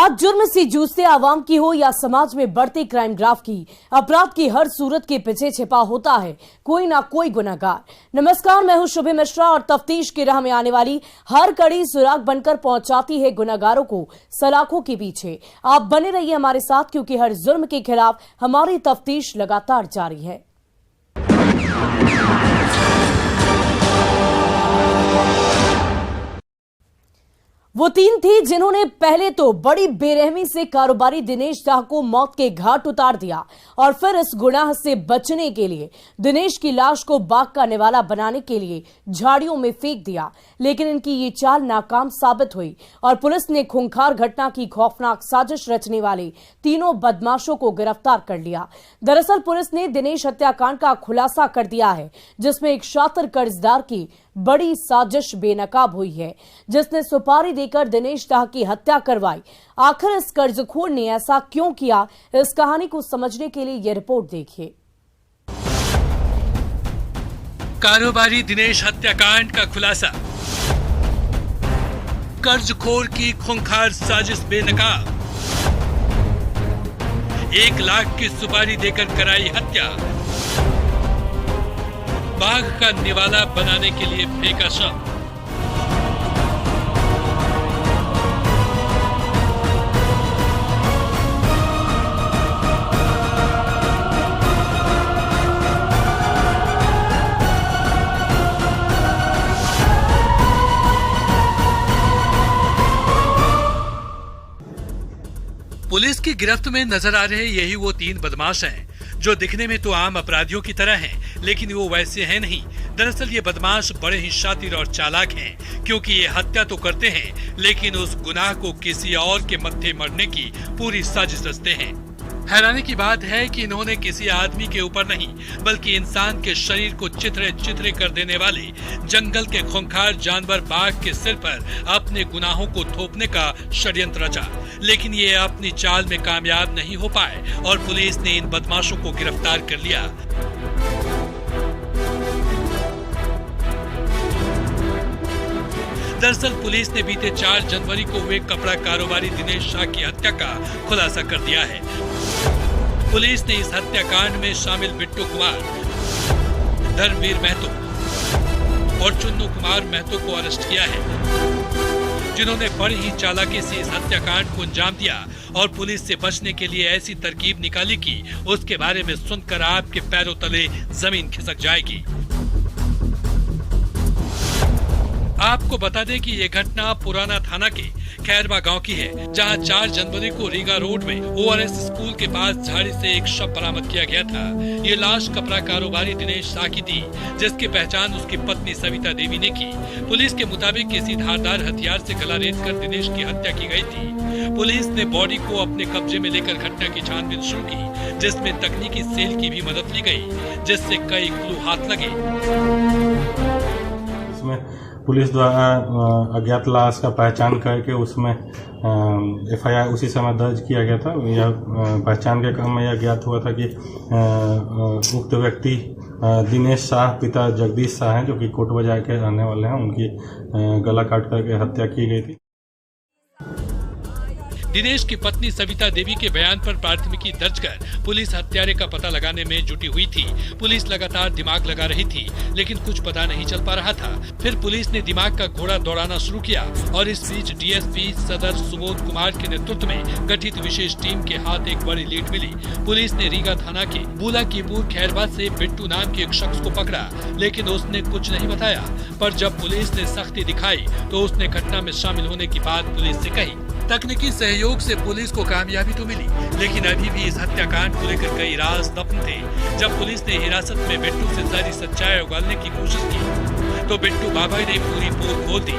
बात जुर्म से जूझते आवाम की हो या समाज में बढ़ते क्राइम ग्राफ की, अपराध की हर सूरत के पीछे छिपा होता है कोई ना कोई गुनहगार। नमस्कार, मैं हूं शुभे मिश्रा और तफ्तीश की राह में आने वाली हर कड़ी सुराग बनकर पहुंचाती है गुनहगारों को सलाखों के पीछे। आप बने रहिए हमारे साथ, क्योंकि हर जुर्म के खिलाफ हमारी तफ्तीश लगातार जारी है। वो तीन थी जिन्होंने पहले तो बड़ी बेरहमी से कारोबारी दिनेश शाह को मौत के घाट उतार दिया और फिर इस गुनाह से बचने के लिए दिनेश की लाश को बाग का निवाला बनाने के लिए झाड़ियों में फेंक दिया। लेकिन इनकी ये चाल नाकाम साबित हुई और पुलिस ने खूंखार घटना की खौफनाक साजिश रचने वाले तीनों बदमाशों को गिरफ्तार कर लिया। दरअसल पुलिस ने दिनेश हत्याकांड का खुलासा कर दिया है, जिसमें एक शातिर कर्जदार की बड़ी साजिश बेनकाब हुई है, जिसने सुपारी देकर दिनेश शाह की हत्या करवाई। आखिर इस कर्जखोर ने ऐसा क्यों किया, इस कहानी को समझने के लिए यह रिपोर्ट देखिए। कारोबारी दिनेश हत्याकांड का खुलासा, कर्जखोर की खूंखार साजिश बेनकाब, 1 लाख की सुपारी देकर कराई हत्या, बाघ का निवाला बनाने के लिए फेंका शव। पुलिस की गिरफ्त में नजर आ रहे यही वो 3 बदमाश हैं जो दिखने में तो आम अपराधियों की तरह हैं, लेकिन वो वैसे हैं नहीं। दरअसल ये बदमाश बड़े ही शातिर और चालाक हैं, क्योंकि ये हत्या तो करते हैं लेकिन उस गुनाह को किसी और के मत्थे मरने की पूरी साजिश रचते हैं। हैरानी की बात है कि इन्होंने किसी आदमी के ऊपर नहीं बल्कि इंसान के शरीर को चिथड़े चिथड़े कर देने वाले जंगल के खूंखार जानवर बाघ के सिर पर अपने गुनाहों को थोपने का षड्यंत्र रचा। लेकिन ये अपनी चाल में कामयाब नहीं हो पाए और पुलिस ने इन बदमाशों को गिरफ्तार कर लिया। दरअसल पुलिस ने बीते 4 जनवरी को हुए कपड़ा कारोबारी दिनेश शाह की हत्या का खुलासा कर दिया है। पुलिस ने इस हत्याकांड में शामिल बिट्टू कुमार, धर्मवीर महतो और चुन्नू कुमार महतो को अरेस्ट किया है, जिन्होंने बड़ी ही चालाकी से इस हत्याकांड को अंजाम दिया और पुलिस से बचने के लिए ऐसी तरकीब निकाली कि उसके बारे में सुनकर आपके पैरों तले जमीन खिसक जाएगी। आपको बता दें कि ये घटना पुराना थाना के खैरवा गांव की है, जहां 4 जनवरी को रीगा रोड में ORS स्कूल के पास झाड़ी से एक शव बरामद किया गया था। ये लाश कपड़ा कारोबारी दिनेश शाह की थी, जिसकी पहचान उसकी पत्नी सविता देवी ने की। पुलिस के मुताबिक किसी धारदार हथियार से गला रेत कर दिनेश की हत्या की गई थी। पुलिस ने बॉडी को अपने कब्जे में लेकर घटना की छानबीन शुरू की, जिसमें तकनीकी सेल की भी मदद ली गई, जिससे कई क्लू हाथ लगे। पुलिस द्वारा अज्ञात लाश का पहचान करके उसमें FIR उसी समय दर्ज किया गया था। यह पहचान के क्रम में यह ज्ञात हुआ था कि उक्त व्यक्ति दिनेश शाह पिता जगदीश शाह हैं, जो कि कोट बाजार के रहने वाले हैं। उनकी गला काट करके हत्या की गई थी। दिनेश की पत्नी सविता देवी के बयान पर प्राथमिकी दर्ज कर पुलिस हत्यारे का पता लगाने में जुटी हुई थी। पुलिस लगातार दिमाग लगा रही थी, लेकिन कुछ पता नहीं चल पा रहा था। फिर पुलिस ने दिमाग का घोड़ा दौड़ाना शुरू किया और इस बीच DSP सदर सुबोध कुमार के नेतृत्व में गठित विशेष टीम के हाथ एक बड़ी लीड मिली। पुलिस ने रीगा थाना के बुलाकीपुर खैरवा से बिट्टू नाम के एक शख्स को पकड़ा, लेकिन उसने कुछ नहीं बताया। पर जब पुलिस ने सख्ती दिखाई तो उसने घटना में शामिल होने की बात पुलिस से कही। तकनीकी सहयोग से पुलिस को कामयाबी तो मिली, लेकिन अभी भी इस हत्याकांड को लेकर कई राज दफन थे। जब पुलिस ने हिरासत में बिट्टू से सारी सच्चाई उगलने की कोशिश की तो बिट्टू बाबा ने पूरी पोल खोल दी।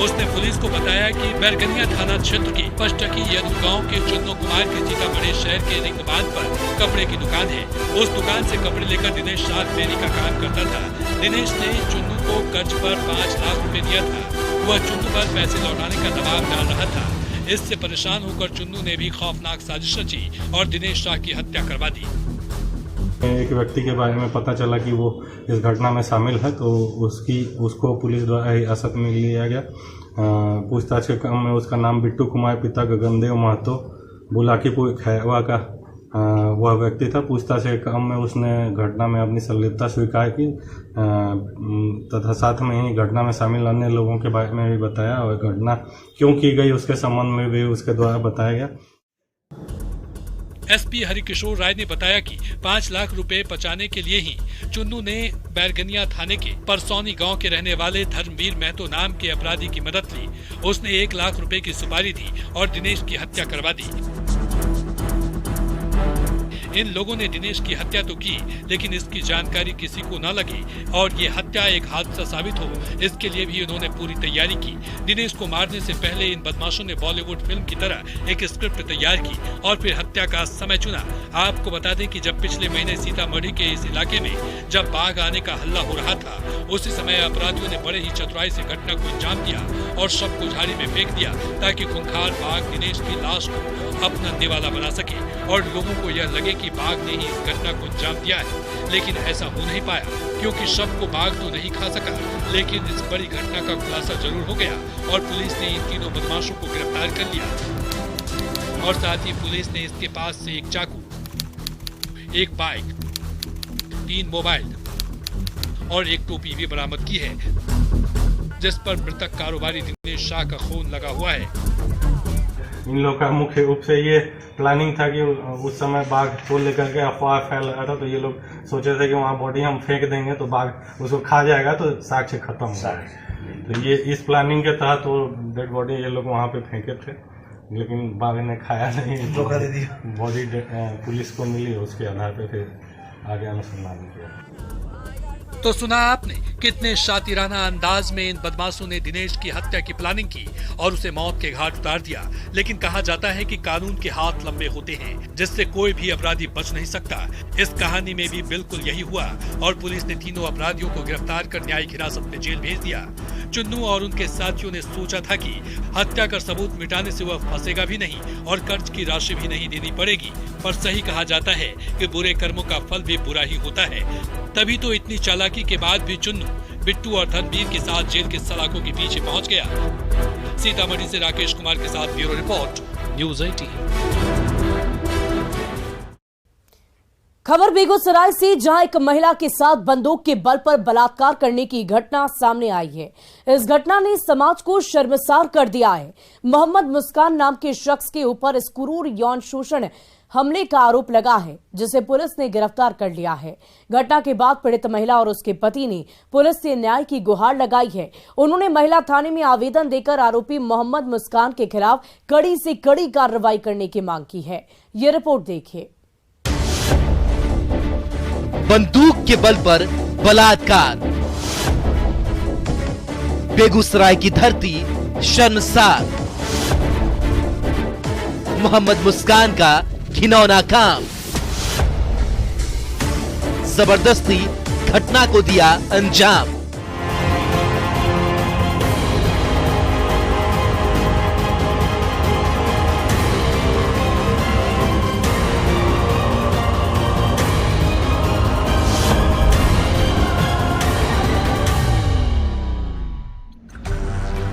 उसने पुलिस को बताया कि बैरगनिया थाना क्षेत्र की पचटकी यदु गांव के चुन्नू कुमार के सीतामढ़ी शहर के रिंग बांध पर कपड़े की दुकान है। उस दुकान से कपड़े लेकर दिनेश शाह फेरी का काम करता था। दिनेश ने चुन्नू को कर्ज पर 5 लाख रुपए दिया था। वह चुन्नू पर पैसे लौटाने का दबाव डाल रहा था। इससे परेशान होकर चुन्नू ने भी खौफनाक साजिश रची और दिनेश शाह की हत्या करवा दी। एक व्यक्ति के बारे में पता चला कि वो इस घटना में शामिल है, तो उसको पुलिस द्वारा हिरासत में लिया गया पूछताछ के क्रम में उसका नाम बिट्टू कुमार पिता गगनदेव महतो बुलाकीपुर खैरवा का वह व्यक्ति था। पूछताछ के क्रम में उसने घटना में अपनी संलिप्तता स्वीकार की तथा साथ में ही घटना में शामिल अन्य लोगों के बारे में भी बताया और घटना क्यों की गई उसके संबंध में भी उसके द्वारा बताया गया। एसपी हरिकिशोर राय ने बताया कि 5 लाख रुपए बचाने के लिए ही चुन्नू ने बैरगनिया थाने के परसौनी गांव के रहने वाले धर्मवीर महतो नाम के अपराधी की मदद ली। उसने 1 लाख रुपए की सुपारी दी और दिनेश की हत्या करवा दी। इन लोगों ने दिनेश की हत्या तो की, लेकिन इसकी जानकारी किसी को न लगी और ये हत्या एक हादसा साबित हो, इसके लिए भी उन्होंने पूरी तैयारी की। दिनेश को मारने से पहले इन बदमाशों ने बॉलीवुड फिल्म की तरह एक स्क्रिप्ट तैयार की और फिर हत्या का समय चुना। आपको बता दें कि जब पिछले महीने सीतामढ़ी के इस इलाके में जब बाघ आने का हल्ला हो रहा था, उसी समय अपराधियों ने बड़े ही चतुराई से घटना को अंजाम दिया और शव को झाड़ी में फेंक दिया ताकि खूंखार बाघ दिनेश की लाश को अपना निवाला बना सके और लोगों को यह लगे कि बाघ ने ही इस घटना को अंजाम दिया है। लेकिन ऐसा हो नहीं पाया, क्योंकि शव को बाघ तो नहीं खा सका, लेकिन इस बड़ी घटना का खुलासा जरूर हो गया और पुलिस ने इन तीनों बदमाशों को गिरफ्तार कर लिया। और साथ ही पुलिस ने इसके पास से एक चाकू, एक बाइक, 3 मोबाइल और एक टोपी भी बरामद की है, जिस पर मृतक कारोबारी दिनेश शाह का खून लगा हुआ है। इन लोगों का मुख्य रूप से ये प्लानिंग था कि उस समय बाघ को लेकर के अफवाह फैल रहा था, तो ये लोग सोचे थे कि वहाँ बॉडी हम फेंक देंगे तो बाघ उसको खा जाएगा तो साक्ष्य खत्म हो जाएगा। तो ये इस प्लानिंग के तहत वो डेड बॉडी ये लोग वहाँ पे फेंके थे, लेकिन बाघ ने खाया नहीं, धोखा दे दिया। बॉडी पुलिस को मिली, उसके आधार पे फिर आगे अनुसंधान किया। तो सुना आपने कितने शातिराना अंदाज में इन बदमाशों ने दिनेश की हत्या की प्लानिंग की और उसे मौत के घाट उतार दिया। लेकिन कहा जाता है कि कानून के हाथ लंबे होते हैं, जिससे कोई भी अपराधी बच नहीं सकता। इस कहानी में भी बिल्कुल यही हुआ और पुलिस ने तीनों अपराधियों को गिरफ्तार कर न्यायिक हिरासत में जेल भेज दिया। चुन्नू और उनके साथियों ने सोचा था कि हत्या का सबूत मिटाने से वह फंसेगा भी नहीं और कर्ज की राशि भी नहीं देनी पड़ेगी, पर सही कहा जाता है कि बुरे कर्मों का फल भी बुरा ही होता है। तभी तो इतनी चालाकी के बाद भी चुन्नू बिट्टू और धर्मवीर के साथ जेल के सलाखों के पीछे पहुंच गया। सीतामढ़ी से राकेश कुमार के साथ ब्यूरो रिपोर्ट, न्यूज़ 18। खबर बेगूसराय से, जहां एक महिला के साथ बंदूक के बल पर बलात्कार करने की घटना सामने आई है। इस घटना ने समाज को शर्मसार कर दिया है। मोहम्मद मुस्कान नाम के शख्स के ऊपर इस क्रूर यौन शोषण हमले का आरोप लगा है, जिसे पुलिस ने गिरफ्तार कर लिया है। घटना के बाद पीड़ित महिला और उसके पति ने पुलिस से न्याय की गुहार लगाई है। उन्होंने महिला थाने में आवेदन देकर आरोपी मोहम्मद मुस्कान के खिलाफ कड़ी से कड़ी कार्रवाई करने की मांग की है। ये रिपोर्ट देखिए। बंदूक के बल पर बलात्कार, बेगूसराय की धरती शर्मसार। मोहम्मद मुस्कान का घिनौना काम, जबरदस्ती घटना को दिया अंजाम।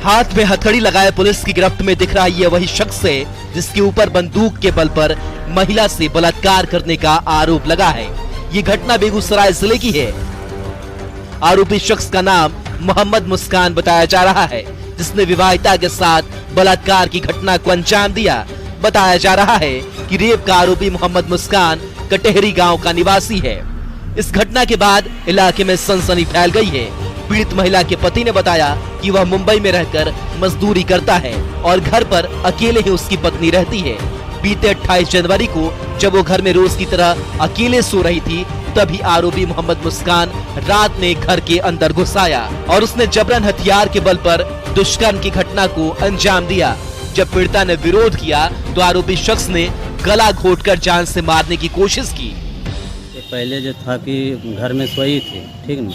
हाथ में हथकड़ी लगाए पुलिस की गिरफ्त में दिख रहा ये वही शख्स है जिसके ऊपर बंदूक के बल पर महिला से बलात्कार करने का आरोप लगा है। ये घटना बेगूसराय जिले की है। आरोपी शख्स का नाम मोहम्मद मुस्कान बताया जा रहा है, जिसने विवाहिता के साथ बलात्कार की घटना को अंजाम दिया। बताया जा रहा है कि रेप का आरोपी मोहम्मद मुस्कान कटेहरी गांव का निवासी है। इस घटना के बाद इलाके में सनसनी फैल गई है। पीड़ित महिला के पति ने बताया कि वह मुंबई में रहकर मजदूरी करता है और घर पर अकेले ही उसकी पत्नी रहती है। बीते 28 जनवरी को जब वो घर में रोज की तरह अकेले सो रही थी, तभी आरोपी मोहम्मद मुस्कान रात में घर के अंदर घुस आया और उसने जबरन हथियार के बल पर दुष्कर्म की घटना को अंजाम दिया। जब पीड़िता ने विरोध किया तो आरोपी शख्स ने गला घोंटकर जान से मारने की कोशिश की। पहले जो था कि घर में सोई थी, ठीक ना,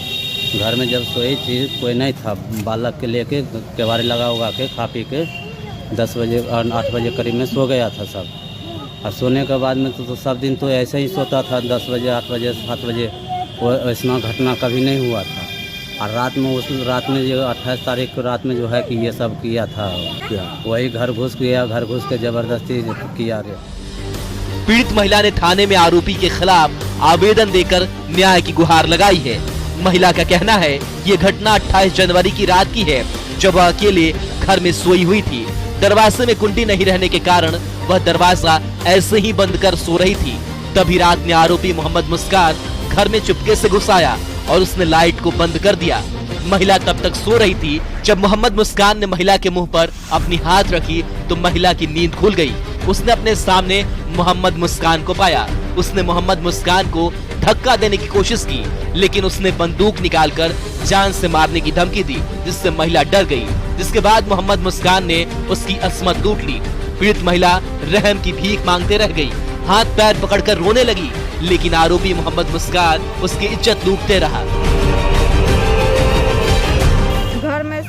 घर में जब सोई थी कोई नहीं था, बालक के लेके केवाड़ी लगा उगा के खा पी के 10 बजे और 8 बजे करीब में सो गया था सब। और सोने के बाद में तो सब दिन तो ऐसे ही सोता था, 10 बजे 8 बजे 7 बजे, वो ऐसा घटना कभी नहीं हुआ था। और रात में जो 28 तारीख को रात में जो है कि ये सब किया था, वही घर घुस के जबरदस्ती किया। पीड़ित महिला ने थाने में आरोपी के खिलाफ आवेदन देकर न्याय की गुहार लगाई है। महिला का कहना है ये घटना 28 जनवरी की रात की है, जब वह अकेले घर में सोई हुई थी। दरवाजे में कुंडी नहीं रहने के कारण वह दरवाजा ऐसे ही बंद कर सो रही थी। तभी रात में आरोपी मोहम्मद मुस्कान घर में चुपके से घुस आया और उसने लाइट को बंद कर दिया। महिला तब तक सो रही थी। जब मोहम्मद मुस्कान ने महिला के मुंह पर अपनी हाथ रखी तो महिला की नींद खुल गई। उसने अपने सामने मोहम्मद मुस्कान को पाया। उसने मोहम्मद मुस्कान को धक्का देने की कोशिश की, लेकिन उसने बंदूक निकालकर जान से मारने की धमकी दी, जिससे महिला डर गई। जिसके बाद मोहम्मद मुस्कान ने उसकी असमत लूट ली। पीड़ित महिला रहम की भीख मांगते रह गई, हाथ पैर पकड़कर रोने लगी, लेकिन आरोपी मोहम्मद मुस्कान उसकी इज्जत लूटते रहा। घर में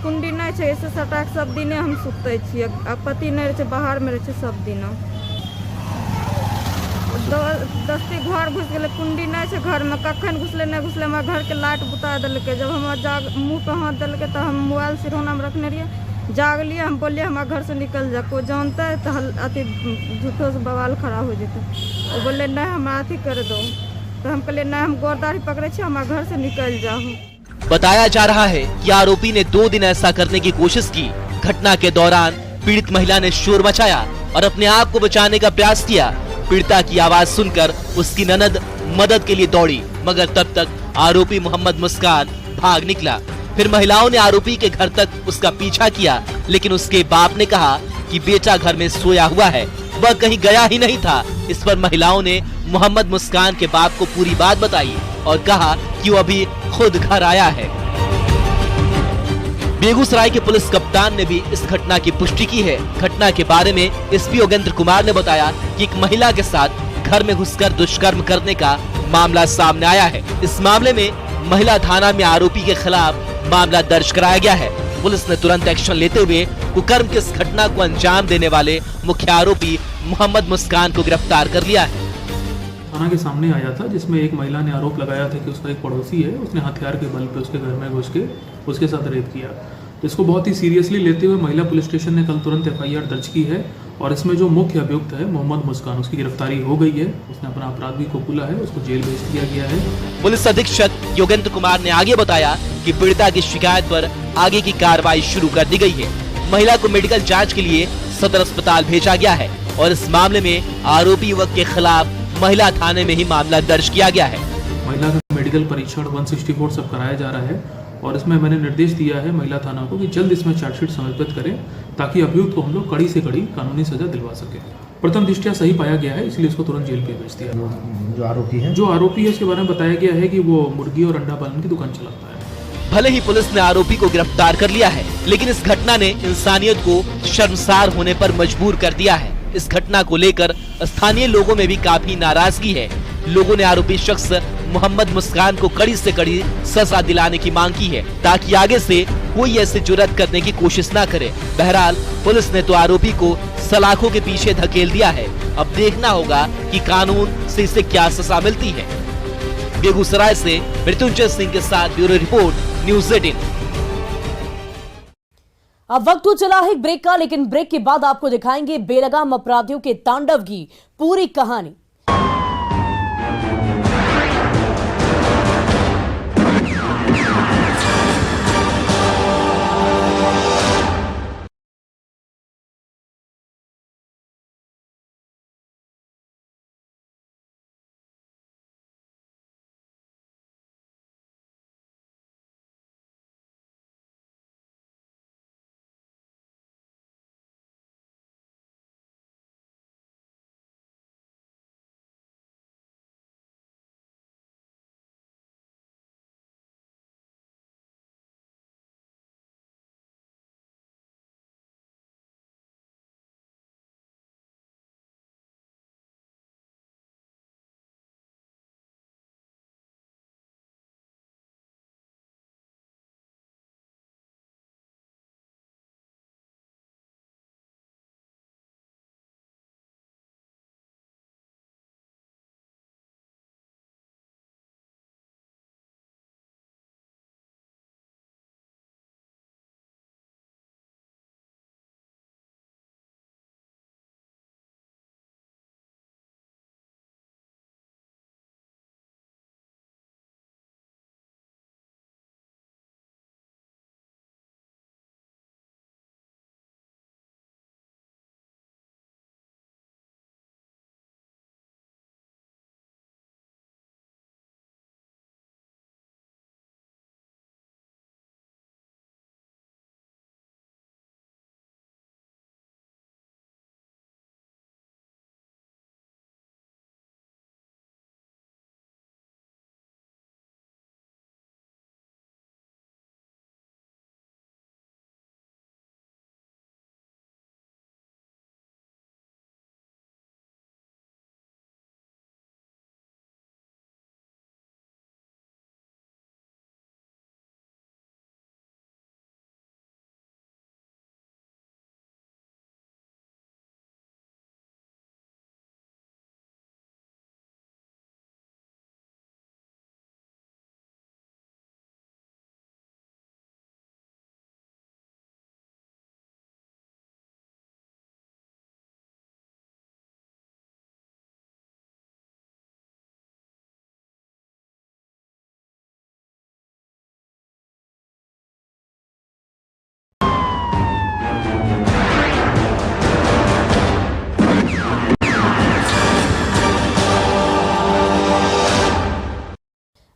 कुंडी नहीं छै, ऐसे सटाक सब दिने हम सुते छियै। पति नहीं रहे, बाहर में रहे सब दिन। दस्ती घर घुस गए, कुंडी नहीं छै घर में, कखन घुसले नहीं घुसले। हमारे घर के लाइट बुता दिल्के। जब हम मुँह पे हाथ दिल्के तो हम मोबाइल सिरौना में रखने रहिए, जागलिए। हम बोलिए हमारे घर से निकल जा, कोई जानता है तो अति झूठो से बवाल खड़ा हो जाते। वो बोले नहीं हम अथी कर दो, तो हम कहले नहीं हम गोरदारी पकड़े छे, हमारे घर से निकल जाओ। बताया जा रहा है कि आरोपी ने 2 दिन ऐसा करने की कोशिश की। घटना के दौरान पीड़ित महिला ने शोर मचाया और अपने आप को बचाने का प्रयास किया। पीड़िता की आवाज सुनकर उसकी ननद मदद के लिए दौड़ी, मगर तब तक आरोपी मोहम्मद मुस्कान भाग निकला। फिर महिलाओं ने आरोपी के घर तक उसका पीछा किया, लेकिन उसके बाप ने कहा कि बेटा घर में सोया हुआ है, वह कहीं गया ही नहीं था। इस पर महिलाओं ने मोहम्मद मुस्कान के बाप को पूरी बात बताई और कहा कि वो अभी खुद घर आया है। बेगूसराय के पुलिस कप्तान ने भी इस घटना की पुष्टि की है। घटना के बारे में एसपी योगेंद्र कुमार ने बताया कि एक महिला के साथ घर में घुसकर दुष्कर्म करने का मामला सामने आया है। इस मामले में महिला थाना में आरोपी के खिलाफ मामला दर्ज कराया गया है। पुलिस ने तुरंत एक्शन लेते हुए कुकर्म की इस घटना को अंजाम देने वाले मुख्य आरोपी मोहम्मद मुस्कान को गिरफ्तार कर लिया है। थाना के सामने आया था, जिसमें एक महिला ने आरोप लगाया था कि उसका एक पड़ोसी है, उसने हथियार के बल पे उसके घर में घुस के उसके साथ रेप किया। तो इसको बहुत ही सीरियसली लेते हुए महिला पुलिस स्टेशन ने कल तुरंत FIR दर्ज की है और इसमें जो मुख्य अभियुक्त है मोहम्मद मुस्कान, उसकी गिरफ्तारी हो गई है। उसने अपना अपराध भी कबूला है, उसको जेल भेज दिया गया है। पुलिस अधीक्षक योगेंद्र कुमार ने आगे बताया कि पीड़िता की शिकायत पर आगे की कार्रवाई शुरू कर दी गई है। महिला को मेडिकल जांच के लिए सदर अस्पताल भेजा गया है और इस मामले में आरोपी युवक के खिलाफ महिला थाने में ही मामला दर्ज किया गया है। महिला का मेडिकल परीक्षण 164 सब कराया जा रहा है और इसमें मैंने निर्देश दिया है महिला थाना को कि जल्द इसमें चार्जशीट समर्पित करें, ताकि अभियुक्त को हम लोग कड़ी से कड़ी कानूनी सजा दिलवा सके। प्रथम दृष्टया सही पाया गया है, इसलिए इसको तुरंत जेल पे भेज दिया। जो आरोपी है उसके बारे में बताया गया है कि वो मुर्गी और अंडा पालन की दुकान चलाता है। भले ही पुलिस ने आरोपी को गिरफ्तार कर लिया है, लेकिन इस घटना ने इंसानियत को शर्मसार होने पर मजबूर कर दिया है। इस घटना को लेकर स्थानीय लोगों में भी काफी नाराजगी है। लोगों ने आरोपी शख्स मोहम्मद मुस्कान को कड़ी से कड़ी सजा दिलाने की मांग की है, ताकि आगे से कोई ऐसी जुर्रत करने की कोशिश न करे। बहरहाल पुलिस ने तो आरोपी को सलाखों के पीछे धकेल दिया है। अब देखना होगा कि कानून से इसे क्या सजा मिलती है। बेगूसराय से मृत्युंजय सिंह के साथ ब्यूरो रिपोर्ट, न्यूज़ 18। अब वक्त तो चला है ब्रेक का, लेकिन ब्रेक के बाद आपको दिखाएंगे बेलगाम अपराधियों के तांडव की पूरी कहानी।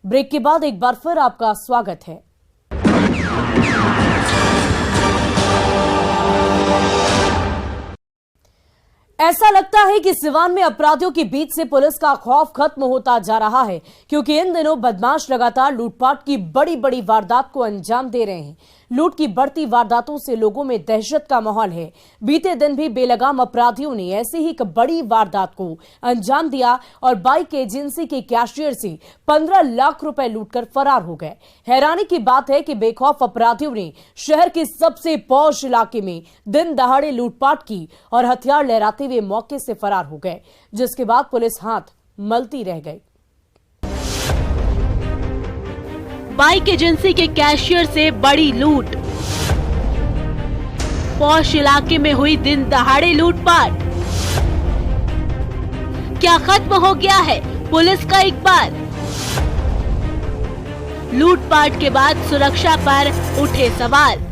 ब्रेक के बाद एक बार फिर आपका स्वागत है। ऐसा लगता है कि सिवान में अपराधियों के बीच से पुलिस का खौफ खत्म होता जा रहा है, क्योंकि इन दिनों बदमाश लगातार लूटपाट की बड़ी बड़ी वारदात को अंजाम दे रहे हैं। लूट की बढ़ती वारदातों से लोगों में दहशत का माहौल है। बीते दिन भी बेलगाम अपराधियों ने ऐसी ही एक बड़ी वारदात को अंजाम दिया और बाइक एजेंसी के कैशियर से 15 लाख रुपए लूटकर फरार हो गए। हैरानी की बात है कि बेखौफ अपराधियों ने शहर के सबसे पॉश इलाके में दिन दहाड़े लूटपाट की और हथियार लहराते हुए मौके से फरार हो गए, जिसके बाद पुलिस हाथ मलती रह गई। बाइक एजेंसी के कैशियर से बड़ी लूट। पॉश इलाके में हुई दिन दहाड़े लूटपाट। क्या खत्म हो गया है पुलिस का इकबाल? लूटपाट के बाद सुरक्षा पर उठे सवाल।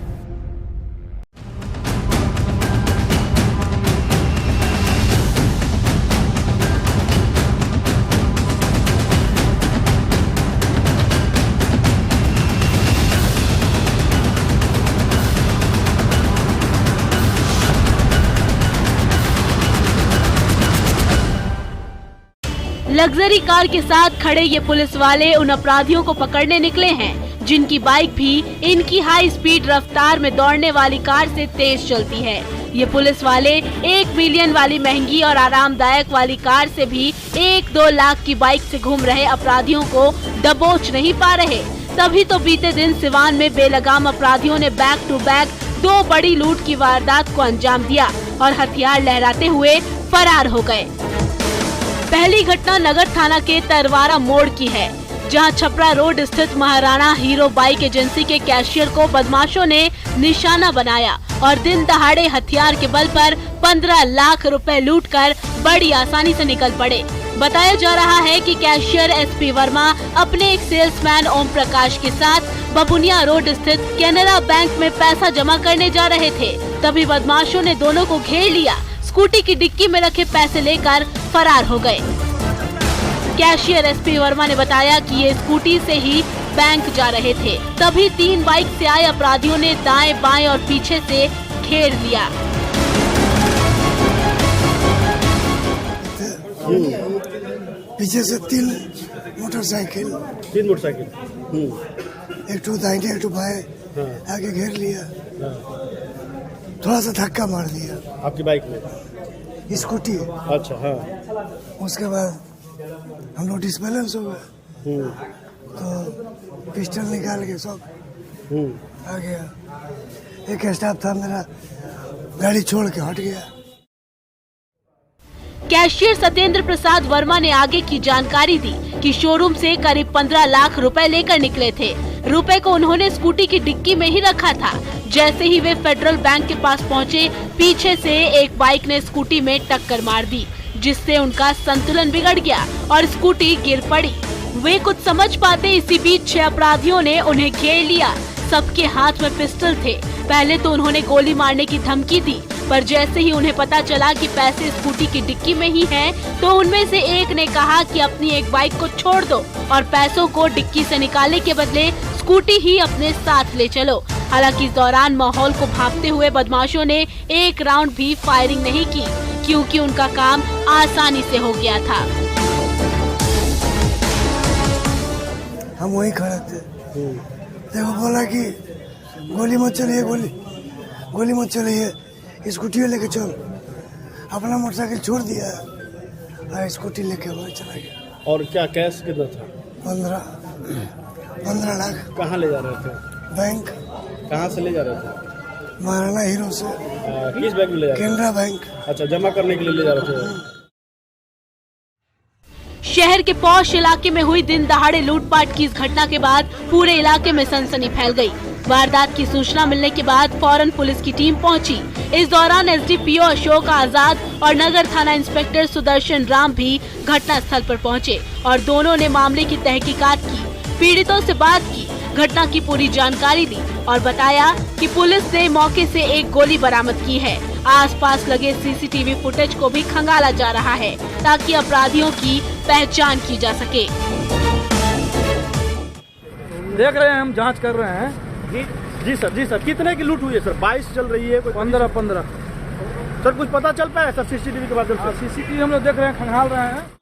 लग्जरी कार के साथ खड़े ये पुलिस वाले उन अपराधियों को पकड़ने निकले हैं जिनकी बाइक भी इनकी हाई स्पीड रफ्तार में दौड़ने वाली कार से तेज चलती है। ये पुलिस वाले 1 मिलियन वाली महंगी और आरामदायक वाली कार से भी 1-2 लाख की बाइक से घूम रहे अपराधियों को दबोच नहीं पा रहे। तभी तो बीते दिन सिवान में बेलगाम अपराधियों ने बैक टू बैक 2 बड़ी लूट की वारदात को अंजाम दिया और हथियार लहराते हुए फरार हो गए। पहली घटना नगर थाना के तरवारा मोड़ की है, जहां छपरा रोड स्थित महाराणा हीरो बाइक एजेंसी के कैशियर को बदमाशों ने निशाना बनाया और दिन दहाड़े हथियार के बल पर 15 लाख रुपए लूटकर बड़ी आसानी से निकल पड़े। बताया जा रहा है कि कैशियर एसपी वर्मा अपने एक सेल्समैन ओम प्रकाश के साथ बबुनिया रोड स्थित कैनरा बैंक में पैसा जमा करने जा रहे थे। तभी बदमाशों ने दोनों को घेर लिया, स्कूटी की डिक्की में रखे पैसे लेकर फरार हो गए। कैशियर एसपी वर्मा ने बताया कि ये स्कूटी से ही बैंक जा रहे थे। तभी 3 बाइक से आए अपराधियों ने दाएं बाएं और पीछे से घेर लिया। पीछे से 3 मोटरसाइकिल एक तो दाहिने एक तो बाएं आगे घेर लिया। थोड़ा सा धक्का मार दिया आपकी बाइक में, स्कूटी। अच्छा हाँ। उसके बाद हम लोग डिसबैलेंस हो गए तो पिस्टल निकाल के सब आ गया। एक स्टाफ था मेरा, गाड़ी छोड़ के हट गया। कैशियर सत्येंद्र प्रसाद वर्मा ने आगे की जानकारी दी कि शोरूम से करीब 15 लाख रुपए लेकर निकले थे। रुपए को उन्होंने स्कूटी की डिक्की में ही रखा था। जैसे ही वे फेडरल बैंक के पास पहुंचे, पीछे से एक बाइक ने स्कूटी में टक्कर मार दी, जिससे उनका संतुलन बिगड़ गया और स्कूटी गिर पड़ी। वे कुछ समझ पाते इसी बीच 6 अपराधियों ने उन्हें घेर लिया। सबके हाथ में पिस्टल थे। पहले तो उन्होंने गोली मारने की धमकी दी, पर जैसे ही उन्हें पता चला कि पैसे स्कूटी की डिक्की में ही हैं, तो उनमें से एक ने कहा कि अपनी एक बाइक को छोड़ दो और पैसों को डिक्की से निकालने के बदले स्कूटी ही अपने साथ ले चलो। हालांकि इस दौरान माहौल को भांपते हुए बदमाशों ने एक राउंड भी फायरिंग नहीं की, क्योंकि उनका काम आसानी से हो गया था। हम वहीं खड़े थे, देखो बोला कि गोली मत चलिए, गोली मत चलिए, स्कूटी लेके चल। अपना मोटरसाइकिल छोड़ दिया और स्कूटी लेके वहाँ चला गया। और क्या कैश कितना था? 15 लाख। कहाँ ले जा रहे थे? बैंक। कहाँ से ले जा रहे थे? महाराणा हीरो से। किस बैंक में ले जा रहे थे? कैनरा बैंक। अच्छा, जमा करने के लिए ले जा रहे थे। शहर के पॉश इलाके में हुई दिन दहाड़े लूटपाट की इस घटना के बाद पूरे इलाके में सनसनी फैल गई। वारदात की सूचना मिलने के बाद फौरन पुलिस की टीम पहुंची। इस दौरान एसडीपीओ अशोक आजाद और नगर थाना इंस्पेक्टर सुदर्शन राम भी घटना स्थल पर पहुंचे और दोनों ने मामले की तहकीकात की, पीड़ितों से बात की, घटना की पूरी जानकारी दी और बताया कि पुलिस ने मौके से एक गोली बरामद की है। आसपास लगे सीसीटीवी फुटेज को भी खंगाला जा रहा है ताकि अपराधियों की पहचान की जा सके। देख रहे हैं, हम जांच कर रहे हैं। जी सर कितने की लूट हुई है सर? 22 चल रही है, 15 सर कुछ पता चल पाया सर सीसीटीवी के माध्यम से? सीसीटीवी हम लोग देख रहे हैं, खंगाल रहे हैं।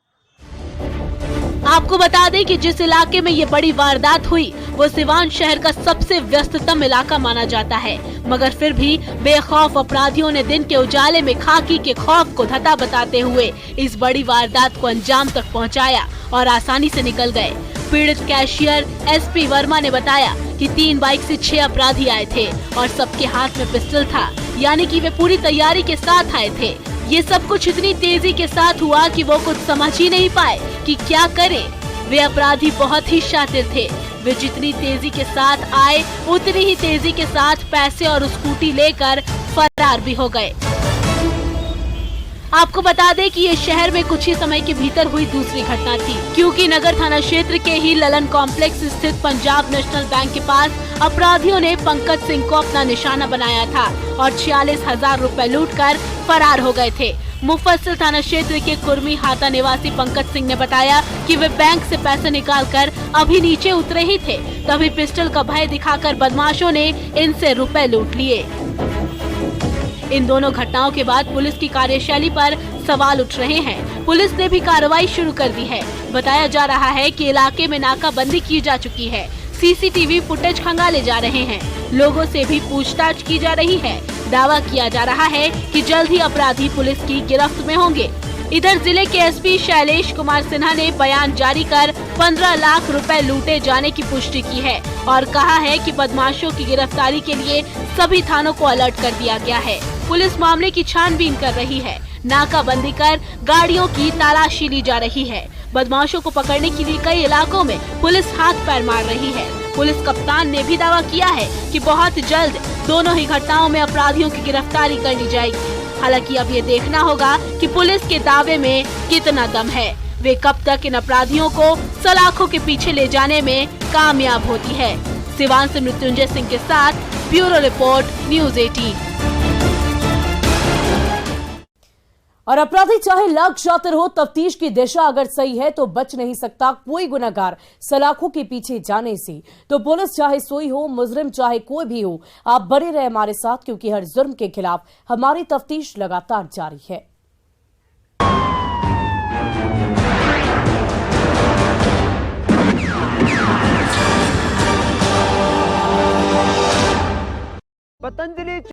आपको बता दें कि जिस इलाके में ये बड़ी वारदात हुई वो सिवान शहर का सबसे व्यस्ततम इलाका माना जाता है, मगर फिर भी बेखौफ अपराधियों ने दिन के उजाले में खाकी के खौफ को धता बताते हुए इस बड़ी वारदात को अंजाम तक पहुंचाया और आसानी से निकल गए। पीड़ित कैशियर एसपी वर्मा ने बताया कि 3 बाइक से 6 अपराधी आए थे और सबके हाथ में पिस्टल था, यानी कि वे पूरी तैयारी के साथ आए थे। ये सब कुछ इतनी तेजी के साथ हुआ कि वो कुछ समझ ही नहीं पाए कि क्या करें। वे अपराधी बहुत ही शातिर थे। वे जितनी तेजी के साथ आए उतनी ही तेजी के साथ पैसे और स्कूटी लेकर फरार भी हो गए। आपको बता दें कि ये शहर में कुछ ही समय के भीतर हुई दूसरी घटना थी, क्योंकि नगर थाना क्षेत्र के ही ललन कॉम्प्लेक्स स्थित पंजाब नेशनल बैंक के पास अपराधियों ने पंकज सिंह को अपना निशाना बनाया था और 46,000 रुपए लूटकर फरार हो गए थे। मुफस्सिल थाना क्षेत्र के कुर्मी हाता निवासी पंकज सिंह ने बताया कि वे बैंक से पैसे निकालकर अभी नीचे उतरे ही थे, तभी पिस्टल का भय दिखाकर बदमाशों ने इनसे रुपए लूट लिए। इन दोनों घटनाओं के बाद पुलिस की कार्यशैली पर सवाल उठ रहे हैं। पुलिस ने भी कार्रवाई शुरू कर दी है। बताया जा रहा है कि इलाके में नाकाबंदी की जा चुकी है, सीसीटीवी फुटेज खंगाले जा रहे हैं, लोगों से भी पूछताछ की जा रही है। दावा किया जा रहा है कि जल्द ही अपराधी पुलिस की गिरफ्त में होंगे। इधर जिले के एसपी शैलेश कुमार सिन्हा ने बयान जारी कर 15 लाख रुपए लूटे जाने की पुष्टि की है और कहा है कि बदमाशों की गिरफ्तारी के लिए सभी थानों को अलर्ट कर दिया गया है। पुलिस मामले की छानबीन कर रही है। नाकाबंदी कर गाड़ियों की तलाशी ली जा रही है। बदमाशों को पकड़ने के लिए कई इलाकों में पुलिस हाथ पैर मार रही है। पुलिस कप्तान ने भी दावा किया है कि बहुत जल्द दोनों ही घटनाओं में अपराधियों की गिरफ्तारी कर ली जाएगी। हालांकि अब ये देखना होगा कि पुलिस के दावे में कितना दम है। वे कब तक इन अपराधियों को सलाखों के पीछे ले जाने में कामयाब होती है। सिवान से मृत्युंजय सिंह के साथ ब्यूरो रिपोर्ट, न्यूज़ 18। और अपराधी चाहे लाख शातिर हो, तफ्तीश की दिशा अगर सही है तो बच नहीं सकता कोई गुनहगार सलाखों के पीछे जाने से। तो पुलिस चाहे सोई हो, मुजरिम चाहे कोई भी हो, आप बने रहे हमारे साथ, क्योंकि हर जुर्म के खिलाफ हमारी तफ्तीश लगातार जारी है। पतंजलि